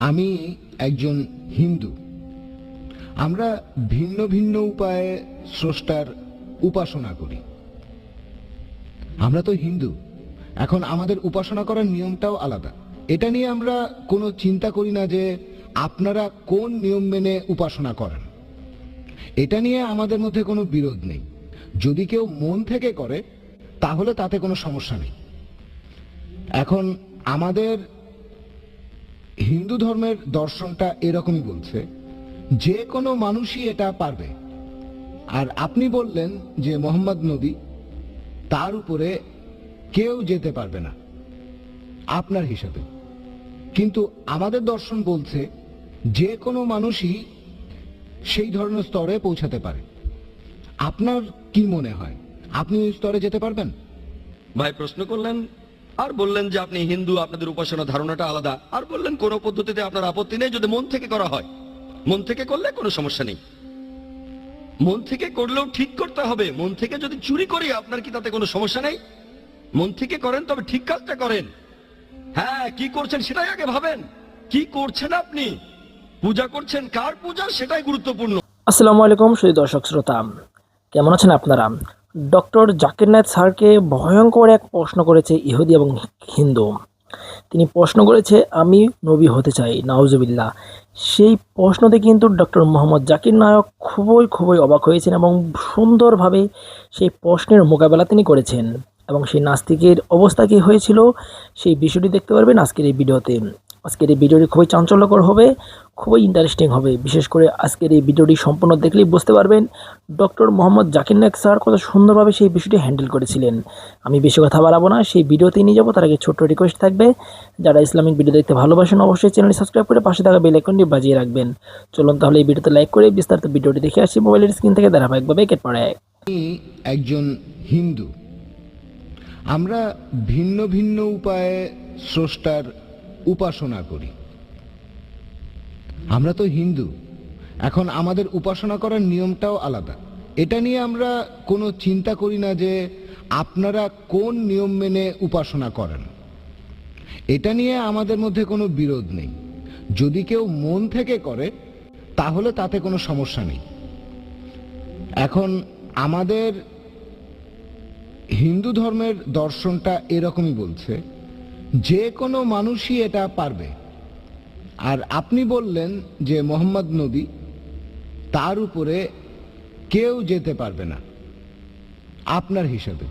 আমি একজন হিন্দু। আমরা ভিন্ন ভিন্ন উপায়ে স্রষ্টার উপাসনা করি। আমরা তো হিন্দু, এখন আমাদের উপাসনা করার নিয়মটাও আলাদা। এটা নিয়ে আমরা কোনো চিন্তা করি না যে আপনারা কোন নিয়ম মেনে উপাসনা করেন। এটা নিয়ে আমাদের মধ্যে কোনো বিরোধ নেই। যদি কেউ মন থেকে করে তাহলে তাতে কোনো সমস্যা নেই। এখন আমাদের হিন্দু ধর্মের দর্শনটা এরকমই বলছে, যে কোনো মানুষই এটা পারবে। আর আপনি বললেন যে মোহাম্মদ নবী, তার উপরে কেউ যেতে পারবে না আপনার হিসাবে। কিন্তু আমাদের দর্শন বলছে যে কোনো মানুষই সেই ধরনের স্তরে পৌঁছাতে পারে। আপনার কি মনে হয়, আপনি ওই স্তরে যেতে পারবেন? ভাই প্রশ্ন করলেন আর বললেন যে আপনি হিন্দু, আপনাদের উপাসনা ধারণাটা আলাদা, আর বললেন কোন পদ্ধতিতে আপনার আপত্তি নেই যদি মন থেকে করা হয়। মন থেকে করলে কোনো সমস্যা নেই। মন থেকে করলেও ঠিক করতে হবে। মন থেকে যদি চুরি করি আপনার কি তাতে কোনো সমস্যা নেই? মন থেকে করেন তবে ঠিক কাজটা করেন। হ্যাঁ, কি করছেন সেটাই আগে ভাবেন। কি করছেন আপনি? পূজা করছেন কার পূজা সেটাই গুরুত্বপূর্ণ। আসসালামু আলাইকুম সুধী দর্শক শ্রোতা, কেমন আছেন আপনারা? ডক্টর জাকির নায়েক স্যারকে ভয়ঙ্কর এক প্রশ্ন করেছে ইহুদি এবং হিন্দু। তিনি প্রশ্ন করেছে, আমি নবী হতে চাই, নাউজুবিল্লাহ। সেই প্রশ্নতে কিন্তু ডক্টর মোহাম্মদ জাকির নায়ক খুবই অবাক হয়েছেন এবং সুন্দরভাবে সেই প্রশ্নের মোকাবেলা তিনি করেছেন। এবং সেই নাস্তিকের অবস্থা কী হয়েছিল সেই বিষয়টি দেখতে পারবেন আজকের এই ভিডিওতে। আজকের এই ভিডিওটি খুবই চাঞ্চল্যকর হবে, খুবই ইন্টারেস্টিং হবে। বিশেষ করে আজকের এই ভিডিওটি সম্পূর্ণ দেখলেই বুঝতে পারবেন ডক্টর মোহাম্মদ জাকির নায়েক স্যার কত সুন্দরভাবে সেই বিষয়টি হ্যান্ডেল করেছিলেন। আমি বেশি কথা বাড়াবো না, সেই ভিডিওতেই নিয়ে যাবো। তার আগে ছোট্ট রিকোয়েস্ট থাকবে, যারা ইসলামিক ভিডিও দেখতে ভালোবাসেন অবশ্যই চ্যানেলটি সাবস্ক্রাইব করে পাশে থাকা বেল আইকনটি বাজিয়ে রাখবেন। চলুন তাহলে এই ভিডিওতে লাইক করে বিস্তারিত ভিডিওটি দেখে আসি মোবাইলের স্ক্রিন থেকে ধারাবাহিকভাবে একের পর এক। আমি একজন হিন্দু। আমরা ভিন্ন ভিন্ন উপায়ে স্রষ্টার উপাসনা করি। আমরা তো হিন্দু, এখন আমাদের উপাসনা করার নিয়মটাও আলাদা। এটা নিয়ে আমরা কোনো চিন্তা করি না যে আপনারা কোন নিয়ম মেনে উপাসনা করেন। এটা নিয়ে আমাদের মধ্যে কোনো বিরোধ নেই। যদি কেউ মন থেকে করে তাহলে তাতে কোনো সমস্যা নেই। এখন আমাদের হিন্দু ধর্মের দর্শনটা এরকমই বলছে, যে কোনো মানুষই এটা পারবে। আর আপনি বললেন যে মোহাম্মদ নবী, তার উপরে কেউ যেতে পারবে না আপনার হিসাবে।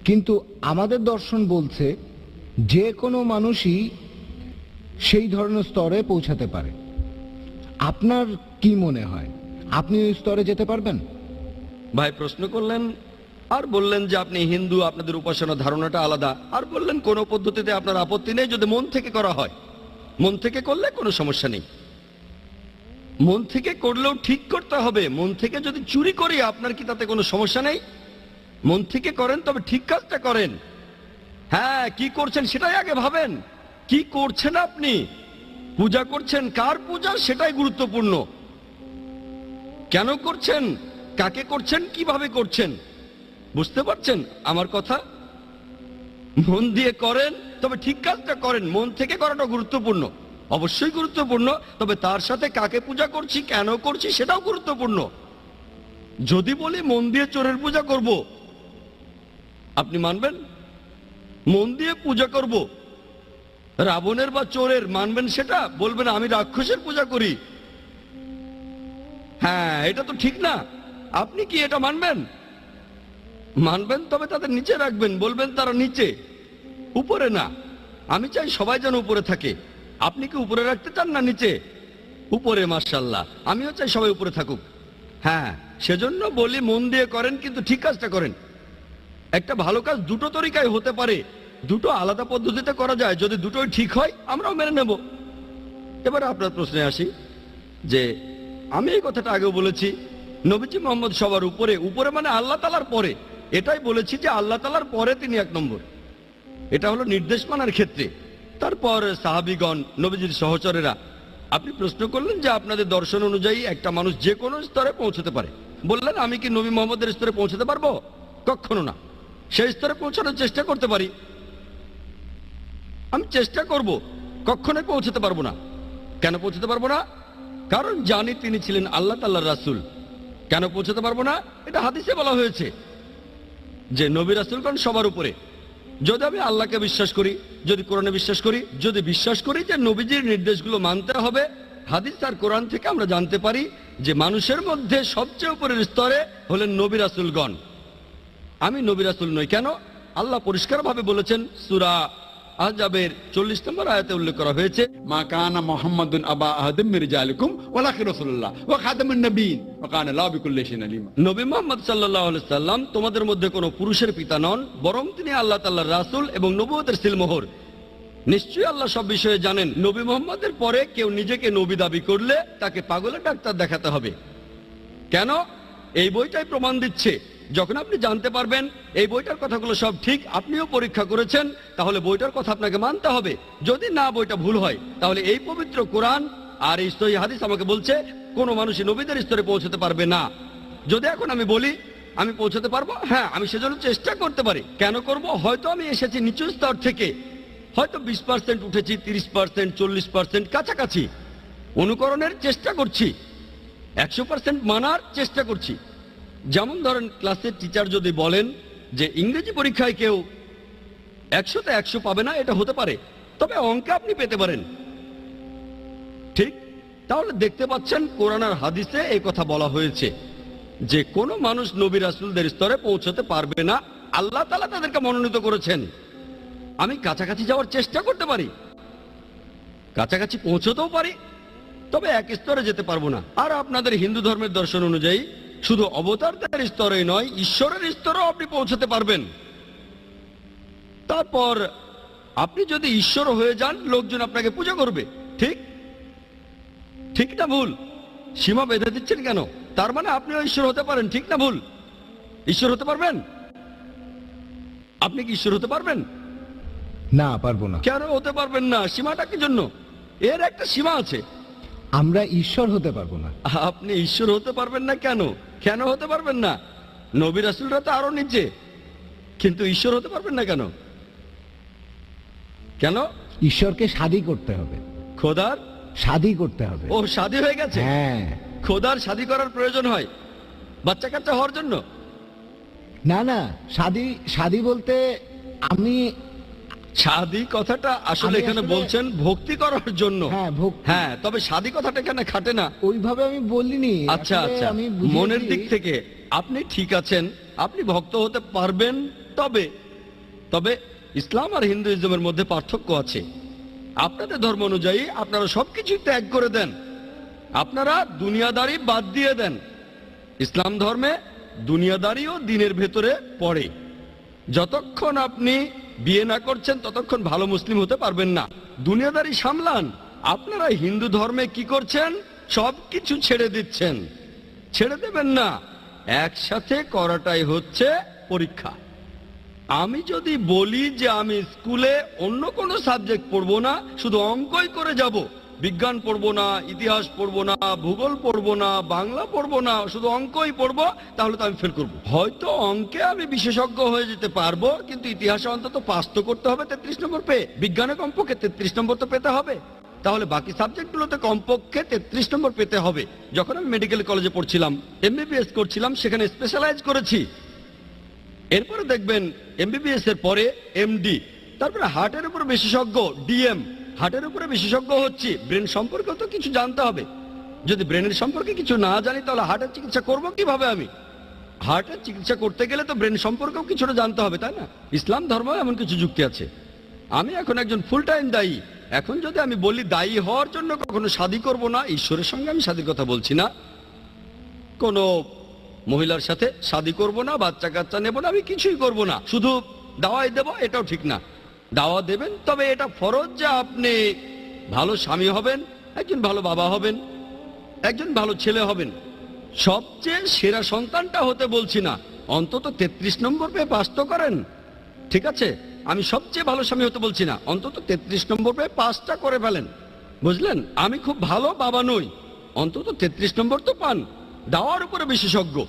কিন্তু আমাদের দর্শন বলছে যে কোনো মানুষই সেই ধরনের স্তরে পৌঁছাতে পারে। আপনার কি মনে হয়, আপনি ওই স্তরে যেতে পারবেন? ভাই প্রশ্ন করলেন আর বললেন যে আপনি হিন্দু, আপনাদের উপাসনা ধারণাটা আলাদা, আর বললেন কোন পদ্ধতিতে আপনার আপত্তি নেই যদি মন থেকে করা হয়। মন থেকে করলে কোনো সমস্যা নেই। মন থেকে করলেও ঠিক করতে হবে। মন থেকে যদি চুরি করি আপনার কি তাতে কোনো সমস্যা নেই? মন থেকে করেন তবে ঠিক কাজটা করেন। হ্যাঁ, কি করছেন সেটাই আগে ভাবেন। কি করছেন আপনি? পূজা করছেন কার পূজা সেটাই গুরুত্বপূর্ণ। কেন করছেন, কাকে করছেন, কিভাবে করছেন, বুঝতে পারছেন আমার কথা? মন দিয়ে করেন তবে ঠিক কাজটা করেন। মন থেকে করাটা গুরুত্বপূর্ণ, অবশ্যই গুরুত্বপূর্ণ। তবে তার সাথে কাকে পূজা করছি, কেন করছি সেটাও গুরুত্বপূর্ণ। যদি বলি মন দিয়ে চোরের পূজা করব, আপনি মানবেন? মন দিয়ে পূজা করব রাবণের বা চোরের, মানবেন সেটা? বলবেন আমি রাক্ষসের পূজা করি। হ্যাঁ, এটা তো ঠিক না। আপনি কি এটা মানবেন? মানবেন, তবে তাদের নিচে রাখবেন, বলবেন তারা নিচে, উপরে না। আমি চাই সবাই যেন উপরে থাকে। আপনি কি উপরে রাখতে চান না নিচে? উপরে, মাশাআল্লাহ। আমিও চাই সবাই উপরে থাকুক। হ্যাঁ, সেজন্য বলি মন দিয়ে করেন কিন্তু ঠিক কাজটা করেন। একটা ভালো কাজ দুটো তরিকায় হতে পারে, দুটো আলাদা পদ্ধতিতে করা যায়। যদি দুটোই ঠিক হয় আমরাও মেনে নেব। এবার আপনার প্রশ্নে আসি, যে আমি এই কথাটা আগেও বলেছি, নবীজি মোহাম্মদ সবার উপরে। উপরে মানে আল্লাহ তাআলার পরে। এটাই বলেছি যে আল্লাহ তাআলার পরে তিনি এক নম্বর। এটা হলো নির্দেশ মানার ক্ষেত্রে। তারপর সাহাবীগণ, নবীজির সহচরেরা। আপনি প্রশ্ন করলেন যে আপনাদের দর্শন অনুযায়ী একটা মানুষ যে কোনো স্তরে পৌঁছতে পারে। বললেন আমি কি নবী মোহাম্মদের স্তরে পৌঁছতে পারবো? কখনো না। সেই স্তরে পৌঁছানোর চেষ্টা করতে পারি, আমি চেষ্টা করব, কখনোই পৌঁছতে পারবো না। কেন পৌঁছতে পারবো না? কারণ জানি তিনি ছিলেন আল্লাহ তাআলার রাসূল। কেন পৌঁছতে পারবো না? এটা হাদিসে বলা হয়েছে যে নবী রাসূলগণ সবার উপরে। যদি আমি আল্লাহকে বিশ্বাস করি, যদি কোরআনে বিশ্বাস করি, যদি বিশ্বাস করি যে নবীজির নির্দেশগুলো মানতে হবে, হাদিস আর কোরআন থেকে আমরা জানতে পারি যে মানুষের মধ্যে সবচেয়ে উপরের স্তরে হলেন নবী রাসূলগণ। আমি নবী রাসূল নই। কেন? আল্লাহ পরিষ্কারভাবে বলেছেন, সূরা আহজাবের 40 নম্বর আয়াতে উল্লেখ করা হয়েছে, মা কানা মুহাম্মাদুন আবা আহাদিম মির রিজালিকুম ওয়ালাকিন রাসূলুল্লাহ ওয়া খাতামুন নবিয়্যিন ওয়া কানা আল্লাহু বিকুল্লি শাইইন আলিমা। নবী মুহাম্মদ সাল্লাল্লাহু আলাইহি সাল্লাম তোমাদের মধ্যে কোনো পুরুষের পিতা নন, বরং তিনি আল্লাহ তাআলার রাসূল এবং নবুয়তের সিলমোহর। নিশ্চয়ই আল্লাহ সব বিষয়ে জানেন। নবী মুহাম্মদের পরে কেউ নিজেকে নবী দাবি করলে তাকে পাগলের ডাক্তার দেখাতে হবে। কেন? এই বইটাই প্রমাণ দিচ্ছে। যখন আপনি জানতে পারবেন এই বইটার কথাগুলো সব ঠিক, আপনিও পরীক্ষা করেছেন, তাহলে বইটার কথা আপনাকে মানতে হবে। যদি না বইটা ভুল হয়, তাহলে এই পবিত্র কোরআন আর এই সহিহ হাদিস আমাকে বলছে কোনো মানুষই নবীদের স্তরে পৌঁছতে পারবে না। যদি এখন আমি বলি আমি পৌঁছতে পারবো, হ্যাঁ, আমি সেজন্য চেষ্টা করতে পারি। কেন করব? হয়তো আমি এসেছি নিচু স্তর থেকে, হয়তো 20% উঠেছি, 30%, 40% কাছাকাছি। অনুকরণের চেষ্টা করছি, 100% মানার চেষ্টা করছি। যেমন ধরেন, ক্লাসের টিচার যদি বলেন যে ইংরেজি পরীক্ষায় কেউ 100তে 100 পাবে না, এটা হতে পারে, তবে অঙ্কে আপনি পেতে পারেন। ঠিক? তাহলে দেখতে পাচ্ছেন কোরআন আর হাদিসে এই কথা বলা হয়েছে যে কোনো মানুষ নবী রাসূলদের স্তরে পৌঁছতে পারবে না। আল্লাহ তাআলা তাদেরকে মনোনীত করেছেন। আমি কাছাকাছি যাওয়ার চেষ্টা করতে পারি, কাছাকাছি পৌঁছতেও পারি, তবে এক স্তরে যেতে পারবো না। আর আপনাদের হিন্দু ধর্মের দর্শন অনুযায়ী শুধু অবতারদের স্তরে নয়, ঈশ্বরের স্তরেও আপনি পৌঁছতে পারবেন। তারপর আপনি যদি ঈশ্বর হয়ে যান, লোকজন আপনাকে পূজা করবে। ঠিক? ঠিক না ভুল? সীমা বেঁধে দিচ্ছেন কেন? তার মানে আপনিও ঈশ্বর হতে পারেন। ঠিক না ভুল? ঈশ্বর হতে পারবেন? আপনি কি ঈশ্বর হতে পারবেন? না, পারবো না। কেন হতে পারবেন না? সীমাটা কি জন্য? এর একটা সীমা আছে। আমরা ঈশ্বর হতে পারবো না। আপনি ঈশ্বর হতে পারবেন না কেন? কেন হতে পারবেন না? নবী রাসূলরা তো আরো নিচে, কিন্তু ঈশ্বর হতে পারবেন না কেন? কেন? ঈশ্বরকে শাদী করতে হবে। খোদার শাদী করতে হবে। ও শাদী হয়ে গেছে? হ্যাঁ। খোদার শাদী করার প্রয়োজন হয় বাচ্চা কাচ্চা হওয়ার জন্য? না না, শাদী শাদী বলতে আমি শাদী কথাটা আসলে আমি এখানে আসলে- বলছেন ভক্তি করার জন্য। হ্যাঁ, ভক্তি। হ্যাঁ, তবে শাদী কথাটা এখানে খাটে না। ওইভাবে আমি বলিনি। আচ্ছা আসলে আচ্ছা, আমি বুঝিয়েছি- মনের দিক থেকে আপনি ঠিক আছেন, আপনি ভক্ত হতে পারবেন। তবে তবে ইসলাম আর হিন্দুইজমের মধ্যে পার্থক্য আছে। আপনাদের ধর্ম অনুযায়ী আপনারা সবকিছু ত্যাগ করে দেন, আপনারা দুনিয়াদারি বাদ দিয়ে দেন। ইসলাম ধর্মে দুনিয়াদারিও দিনের ভেতরে পড়ে। যতক্ষণ আপনি বিয়ে না করছেন ততক্ষণ ভালো মুসলিম হতে পারবেন না। দুনিয়াদারি সামলান। আপনারা হিন্দু ধর্মে কি করছেন? সবকিছু ছেড়ে দিচ্ছেন। ছেড়ে দেবেন না, একসাথে করাটাই হচ্ছে পরীক্ষা। আমি যদি বলি যে আমি স্কুলে অন্য কোনো সাবজেক্ট পড়বো না, শুধু অঙ্কই করে যাব, বিজ্ঞান পড়বো না, ইতিহাস পড়বো না, ভূগোল পড়বো না, বাংলা পড়বো না, শুধু অঙ্কই পড়বো, তাহলে তো আমি ফেল করবো। হয়তো অঙ্কে আমি বিশেষজ্ঞ হয়ে যেতে পারবো, কিন্তু ইতিহাসে অন্তত পাস তো করতে হবে 33 নম্বর পেয়ে, বিজ্ঞানে কমপক্ষে 33 নম্বর তো পেতে হবে। তাহলে বাকি সাবজেক্টগুলোতে কমপক্ষে 33 নম্বর পেতে হবে। যখন আমি মেডিকেল কলেজে পড়ছিলাম, MBBS করছিলাম, সেখানে স্পেশালাইজ করেছি। এরপরে দেখবেন MBBS এর পরে MD, তারপরে হার্টের উপর বিশেষজ্ঞ DM, হার্টের উপরে বিশেষজ্ঞ হচ্ছি। ব্রেন সম্পর্কে তো কিছু জানতে হবে। যদি ব্রেনের সম্পর্কে কিছু না জানি, তাহলে হার্টের চিকিৎসা করবো কিভাবে? আমি হার্টের চিকিৎসা করতে গেলে তো ব্রেন সম্পর্কেও কিছুটা জানতে হবে, তাই না? ইসলাম ধর্ম এমন কিছু যুক্তি আছে। আমি এখন একজন ফুল টাইম দায়ী। এখন যদি আমি বলি দায়ী হওয়ার জন্য কখনো শাদী করব না, ঈশ্বরের সঙ্গে আমি শাদীর কথা বলছি না, কোনো মহিলার সাথে শাদী করব না, বাচ্চা কাচ্চা নেব না, আমি কিছুই করব না, শুধু দাওয়াই দেব, এটাও ঠিক না। দাওয়া দেবেন, তবে এটা ফরজ যে আপনি ভালো স্বামী হবেন, একজন ভালো বাবা হবেন, একজন ভালো ছেলে হবেন। সবচেয়ে সেরা সন্তানটা হতে বলছি না, অন্তত 33 নম্বর পেয়ে পাস তো করেন। ঠিক আছে, আমি সবচেয়ে ভালো স্বামী হতে বলছি না, অন্তত 33 নম্বর পেয়ে পাসটা করে ফেলেন। বুঝলেন? আমি খুব ভালো বাবা নই, অন্তত 33 নম্বর তো পান। দাওয়ার উপরে বিশেষজ্ঞ।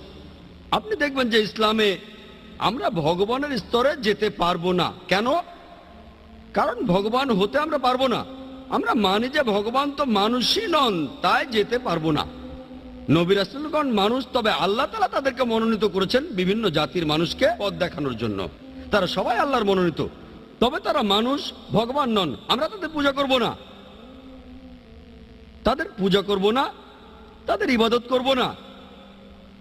আপনি দেখবেন যে ইসলামে আমরা ভগবানের স্তরে যেতে পারবো না। কেন? কারণ ভগবান হতে আমরা পারবো না। আমরা মানি যে ভগবান তো মানুষই নন, তাই যেতে পারবো না। নবী রাসূলগণ মানুষ, তবে আল্লাহ তাআলা তাদেরকে মনোনীত করেছেন বিভিন্ন জাতির মানুষকে পথ দেখানোর জন্য। তারা সবাই আল্লাহর মনোনীত, তবে তারা মানুষ, ভগবান নন। আমরা তাদের পূজা করব না, তাদের পূজা করব না, তাদের ইবাদত করব না,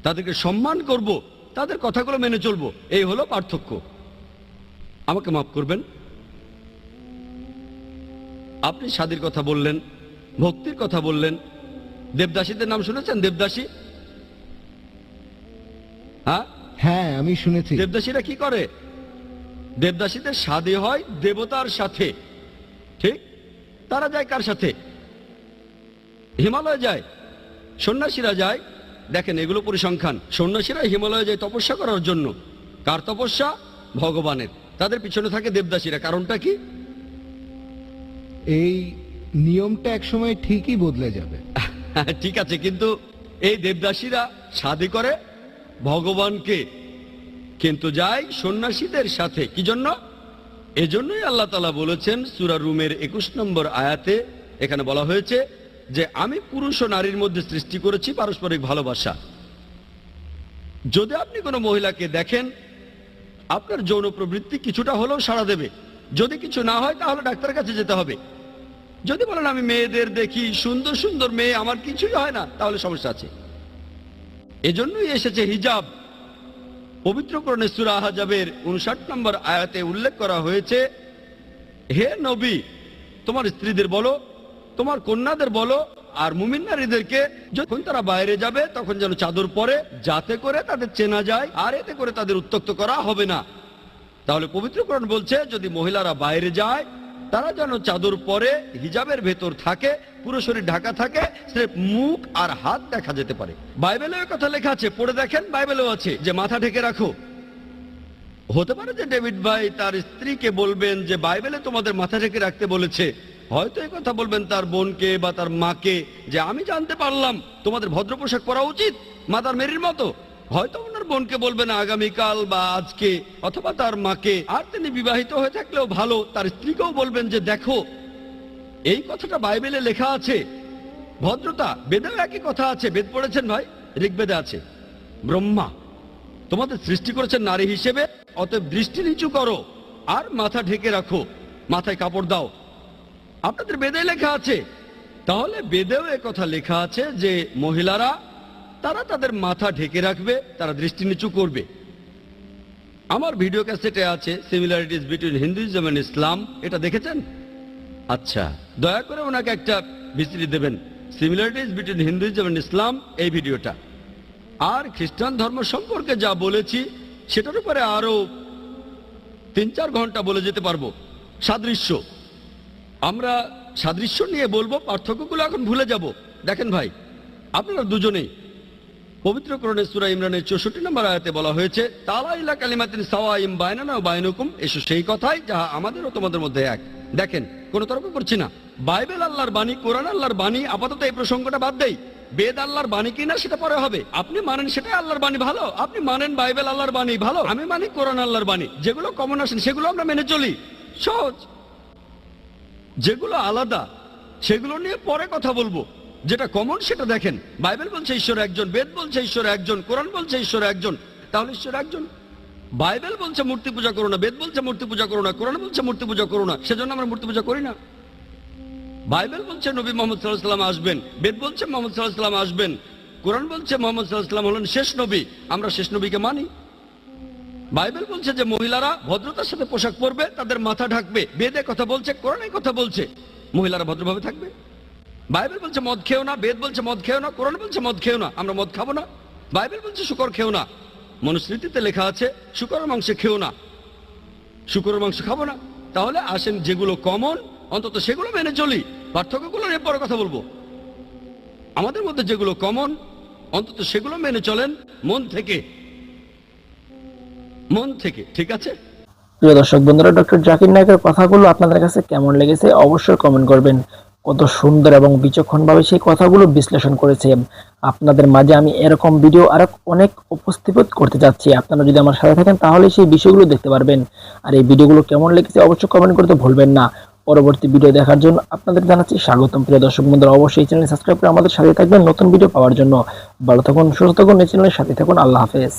তাদেরকে সম্মান করব, তাদের কথাগুলো মেনে চলবো। এই হলো পার্থক্য। আমাকে মাফ করবেন, আপনি স্বাদের কথা বললেন, ভক্তির কথা বললেন। দেবদাসীদের নাম শুনেছেন? দেবদাসী, হ্যাঁ হ্যাঁ, আমি শুনেছি। দেবদাসীরা কি করে? দেবদাসীদের শাদী হয় দেবতার সাথে, ঠিক? তারা যায় কার সাথে? হিমালয়ে যায়। সন্ন্যাসীরা যায়, দেখেন এগুলো পরিসংখ্যান। সন্ন্যাসীরা হিমালয়ে যায় তপস্যা করার জন্য। কার তপস্যা? ভগবানের। তাদের পিছনে থাকে দেবদাসীরা। কারণটা কি? এই নিয়মটা একসময় ঠিকই বদলে যাবে। ঠিক আছে, কিন্তু এই দেবদাসীরা শাদী করে ভগবানকে, কিন্তু যায় সন্ন্যাসীদের সাথে। কি জন্য? এজন্যই আল্লাহ তাআলা বলেছেন সূরা রুমের 21 নম্বর আয়াতে, এখানে বলা হয়েছে যে আমি পুরুষ ও নারীর মধ্যে সৃষ্টি করেছি পারস্পরিক ভালোবাসা। যদি আপনি কোনো মহিলাকে দেখেন, আপনার যৌন প্রবৃত্তি কিছুটা হলেও সাড়া দেবে। যদি কিছু না হয় তাহলে ডাক্তারের কাছে যেতে হবে। যদি বলেন আমি মেয়েদের দেখি, সুন্দর সুন্দর মেয়ে, আমার কিছুই হয় না, তাহলে সমস্যা আছে। এজন্যই এসেছে হিজাব। পবিত্র কোরআনে সূরা আহজাবের 59 নম্বর আয়াতে উল্লেখ করা হয়েছে, হে নবী, তোমার স্ত্রীদের বলো, তোমার কন্যাদের বলো, আর মুমিন নারীদেরকে যখন তারা বাইরে যাবে তখন যেন চাদর পরে, যাতে করে তাদের চেনা যায়, আর এতে করে তাদের উত্ত্যক্ত করা হবে না। তাহলে পবিত্র কোরআন বলছে যদি মহিলারা বাইরে যায় তারা যেন চাদর পরে, হিজাবের ভেতর থাকে, পুরো শরীর ঢাকা থাকে, সির্ফ মুখ আর হাত দেখা যেতে পারে। বাইবেলেও কথা লেখা আছে, পড়ে দেখেন, বাইবেলেও আছে যে মাথা ঢেকে রাখো। হতে পারে যে ডেভিড ভাই তার স্ত্রীকে বলবেন যে বাইবেলে তোমাদের মাথা ঢেকে রাখতে বলেছে। হয়তো এই কথা বলবেন তার বোনকে বা তার মাকে, যে আমি জানতে পারলাম তোমাদের ভদ্র পোশাক পরা উচিত, মাদার মেরির মতো। হয়তো ওনার বোনকে বলবেন আগামীকাল বা আজকে, অথবা তার মাকে। আর তিনি বিবাহিত হয়ে থাকলেও ভালো, তার স্ত্রীকেও বলবেন যে দেখো এই কথাটা বাইবেলে লেখা আছে। ভদ্রতা বেদেও একই কথা আছে। বেদ পড়েছেন ভাই? ঋগ্বেদে আছে, ব্রহ্মা তোমাদের সৃষ্টি করেছেন নারী হিসেবে, অতএব দৃষ্টি নিচু করো আর মাথা ঢেকে রাখো, মাথায় কাপড় দাও। আপনাদের বেদে লেখা আছে। তাহলে বেদেও কথা লেখা আছে যে মহিলারা তারা তাদের মাথা ঢেকে রাখবে, তারা দৃষ্টি নিচু করবে। আমার ভিডিও ক্যাসেটে আছে সিমিলারিটিজ বিটুইন হিন্দুইজম এন্ড ইসলাম, এটা দেখেছেন? আচ্ছা, দয়া করে ওনাকে একটা ভিসিডি দেবেন, সিমিলারিটিজ বিটুইন হিন্দুইজম এন্ড ইসলাম, এই ভিডিওটা। আর খ্রিস্টান ধর্ম সম্পর্কে যা বলেছি সেটার উপরে আরো 3-4 ঘন্টা বলে যেতে পারবো। সাদৃশ্য, আমরা সাদৃশ্য নিয়ে বলবো, পার্থক্যগুলো এখন ভুলে যাব। দেখেন ভাই, আপনারা দুজনেই পবিত্র কোরআনে সূরা ইমরানের 64 নম্বর আয়াতে বলা হয়েছে তাআলা ইলা কালিমাতিন সাওয়াইম বাইনানা ওয়া বাইনাকুম, এসো সেই কথাই যাহা আমাদের ও তোমাদের মধ্যে এক। দেখেন, কোনো তর্ক করছি না। বাইবেল আল্লাহর বাণী, কোরআন আল্লাহর বাণী। আপাতত এই প্রসঙ্গটা বাদ দেই। বেদ আল্লাহর বাণী কিনা সেটা পরে হবে। আপনি মানেন সেটাই আল্লাহর বাণী, ভালো। আপনি মানেন বাইবেল আল্লাহর বাণী, ভালো। আমি মানি কোরআন আল্লাহর বাণী। যেগুলো কমন আসেন সেগুলো আমরা মেনে চলি, সহজ। যেগুলো আলাদা সেগুলো নিয়ে পরে কথা বলবো। যেটা কমন সেটা দেখেন। বাইবেল বলছে ঈশ্বর একজন, বেদ বলছে ঈশ্বর একজন, কোরআন বলছে ঈশ্বর একজন, তাহলে ঈশ্বর একজন। বাইবেল বলছে মূর্তি পূজা করো না, বেদ বলছে মূর্তি পূজা করো না, কোরআন বলছে মূর্তি পূজা করো না, সেজন্য আমরা মূর্তি পূজা করি না। বাইবেল বলছে নবী মুহাম্মদ সাল্লাল্লাহু আলাইহি ওয়াসাল্লাম আসবেন, বেদ বলছে মুহাম্মদ সাল্লাল্লাহু আলাইহি ওয়াসাল্লাম আসবেন, কোরআন বলছে মুহাম্মদ সাল্লাল্লাহু আলাইহি ওয়াসাল্লাম হলেন শেষ নবী, আমরা শেষ নবীকে মানি। বাইবেল বলছে যে মহিলারা ভদ্রতার সাথে পোশাক পরবে, তাদের মাথা ঢাকবে। বেদে কথা বলছে, কোরআনে কথা বলছে মহিলারা ভদ্রভাবে থাকবে। বাইবেল বলছে মদ খেও না, বেদ বলছে মদ খেও না, কোরআন বলছে মদ খেও না, আমরা মদ খাবো না। বাইবেল বলছে শুকর খেও না, মনুস্মৃতিতে লেখা আছে শুকরের মাংস খেও না, শুকরের মাংস খাবো না। তাহলে আসেন যেগুলো কমন অন্তত সেগুলো মেনে চলি, পার্থক্যগুলো নিয়ে পরে কথা বলবো। আমাদের মধ্যে যেগুলো কমন অন্তত সেগুলো মেনে চলেন মন থেকে, মন থেকে, ঠিক আছে? প্রিয় দর্শক বন্ধুরা, ডক্টর জাকির নায়েকের কথাগুলো আপনাদের কাছে কেমন লেগেছে অবশ্যই কমেন্ট করবেন। কত সুন্দর এবং বিচক্ষণভাবে সেই কথাগুলো বিশ্লেষণ করেছে। আপনাদের মাঝে আমি এরকম ভিডিও আরো অনেক উপস্থাপিত করতে যাচ্ছি। আপনারা যদি আমার সাথে থাকেন তাহলে সেই বিষয়গুলো দেখতে পারবেন। আর এই ভিডিওগুলো কেমন লেগেছে অবশ্যই কমেন্ট করতে ভুলবেন না। পরবর্তী ভিডিও দেখার জন্য আপনাদের জানাচ্ছি স্বাগতম। প্রিয় দর্শক বন্ধুরা, অবশ্যই চ্যানেল সাবস্ক্রাইব করে আমাদের সাথে থাকবেন নতুন ভিডিও পাওয়ার জন্য। ভালো থাকুন, সুস্থ থাকুন, এই চ্যানেলের সাথে থাকুন। আল্লাহ হাফেজ।